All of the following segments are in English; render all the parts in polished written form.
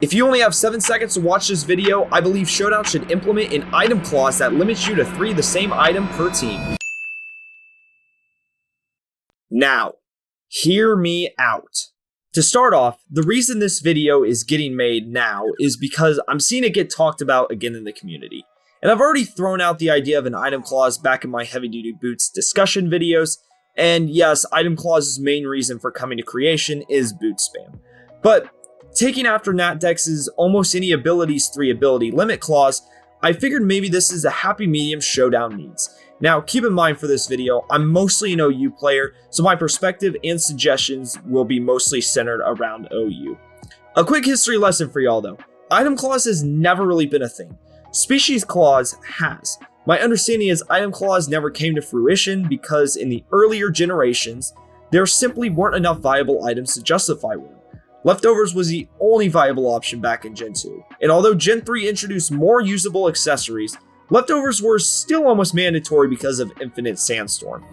If you only have 7 seconds to watch this video, I believe Showdown should implement an item clause that limits you to 3 the same item per team. Now, hear me out. To start off, the reason this video is getting made now is because I'm seeing it get talked about again in the community. And I've already thrown out the idea of an item clause back in my heavy duty boots discussion videos. And yes, item clause's main reason for coming to creation is boot spam. But taking after Natdex's almost any abilities 3 ability limit clause, I figured maybe this is a happy medium Showdown needs. Now, keep in mind for this video, I'm mostly an OU player, so my perspective and suggestions will be mostly centered around OU. A quick history lesson for y'all though. Item clause has never really been a thing. Species clause has. My understanding is item clause never came to fruition because in the earlier generations, there simply weren't enough viable items to justify one. Leftovers was the only viable option back in Gen 2, and although Gen 3 introduced more usable accessories, leftovers were still almost mandatory because of Infinite Sandstorm.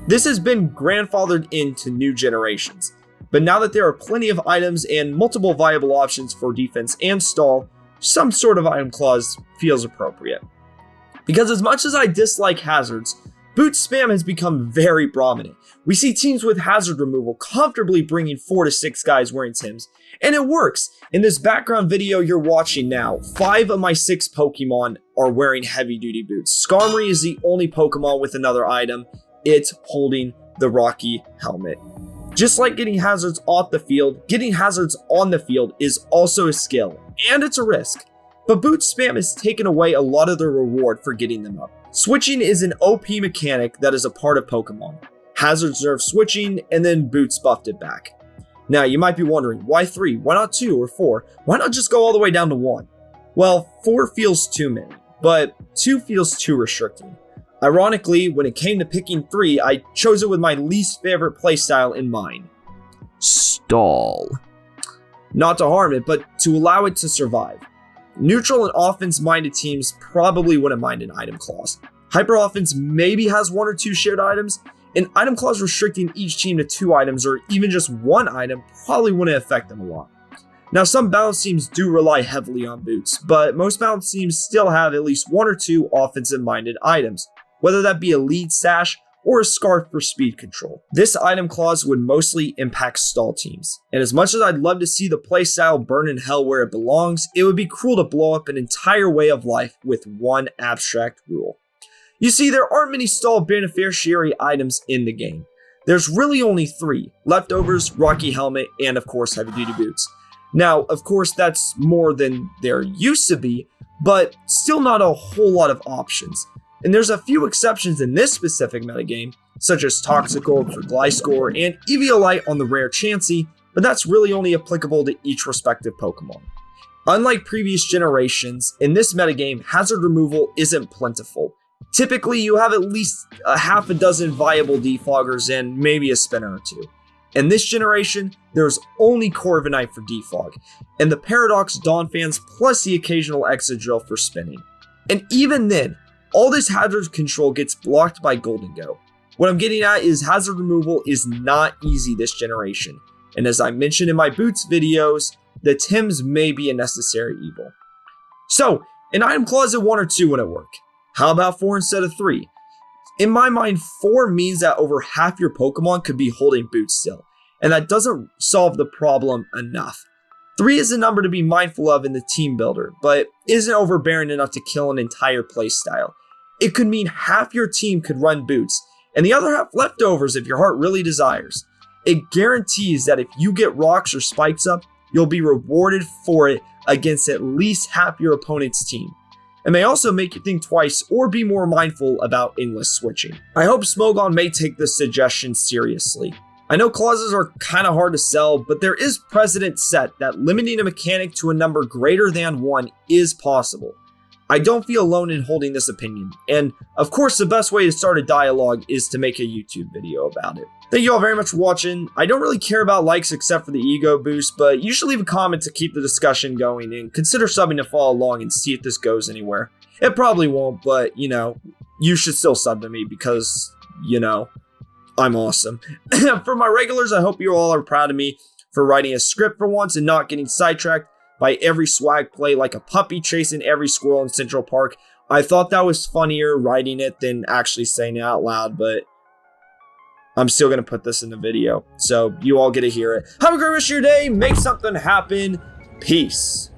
This has been grandfathered into new generations, but now that there are plenty of items and multiple viable options for defense and stall, some sort of item clause feels appropriate. Because as much as I dislike hazards, boot spam has become very prominent. We see teams with hazard removal comfortably bringing 4 to 6 guys wearing Tims, and it works. In this background video you're watching now, 5 of my 6 Pokemon are wearing heavy duty boots. Skarmory is the only Pokemon with another item, it's holding the Rocky helmet. Just like getting hazards off the field, getting hazards on the field is also a skill, and it's a risk. But boot spam has taken away a lot of the reward for getting them up. Switching is an OP mechanic that is a part of Pokemon. Hazards nerfed switching, and then boots buffed it back. Now, you might be wondering, why 3? Why not 2 or 4? Why not just go all the way down to 1? Well, 4 feels too many, but 2 feels too restricting. Ironically, when it came to picking 3, I chose it with my least favorite playstyle in mind. Stall. Not to harm it, but to allow it to survive. Neutral and offense-minded teams probably wouldn't mind an item clause. Hyper offense maybe has 1 or 2 shared items. An item clause restricting each team to 2 items or even just 1 item probably wouldn't affect them a lot. Now, some balance teams do rely heavily on boots, but most balance teams still have at least 1 or 2 offensive-minded items, whether that be a lead sash or a scarf for speed control. This item clause would mostly impact stall teams, and as much as I'd love to see the playstyle burn in hell where it belongs, it would be cruel to blow up an entire way of life with 1 abstract rule. You see, there aren't many stall beneficiary items in the game. There's really only 3, leftovers, Rocky helmet, and of course heavy duty boots. Now, of course that's more than there used to be, but still not a whole lot of options. And there's a few exceptions in this specific metagame, such as Toxic Orb for Gliscor and Eviolite on the rare Chansey, but that's really only applicable to each respective Pokemon. Unlike previous generations, in this metagame, hazard removal isn't plentiful. Typically, you have at least a half a dozen viable defoggers and maybe a spinner or 2. In this generation, there's only Corviknight for defog, and the Paradox Dawn fans plus the occasional Exadrill for spinning. And even then, all this hazard control gets blocked by Goldengo. What I'm getting at is hazard removal is not easy this generation, and as I mentioned in my boots videos, the Tims may be a necessary evil. So, an item clause at 1 or 2 wouldn't work. How about 4 instead of 3? In my mind, 4 means that over half your Pokemon could be holding boots still, and that doesn't solve the problem enough. 3 is a number to be mindful of in the team builder, but isn't overbearing enough to kill an entire playstyle. It could mean half your team could run boots, and the other half leftovers if your heart really desires. It guarantees that if you get rocks or spikes up, you'll be rewarded for it against at least half your opponent's team. It may also make you think twice or be more mindful about endless switching. I hope Smogon may take this suggestion seriously. I know clauses are kinda hard to sell, but there is precedent set that limiting a mechanic to a number greater than 1 is possible. I don't feel alone in holding this opinion, and of course the best way to start a dialogue is to make a YouTube video about it. Thank you all very much for watching. I don't really care about likes except for the ego boost, but you should leave a comment to keep the discussion going and consider subbing to follow along and see if this goes anywhere. It probably won't, but you should still sub to me because, I'm awesome. For my regulars, I hope you all are proud of me for writing a script for once and not getting sidetracked. by every swag play like a puppy chasing every squirrel in Central Park. I thought that was funnier writing it than actually saying it out loud, but I'm still going to put this in the video, so you all get to hear it. Have a great rest of your day. Make something happen. Peace.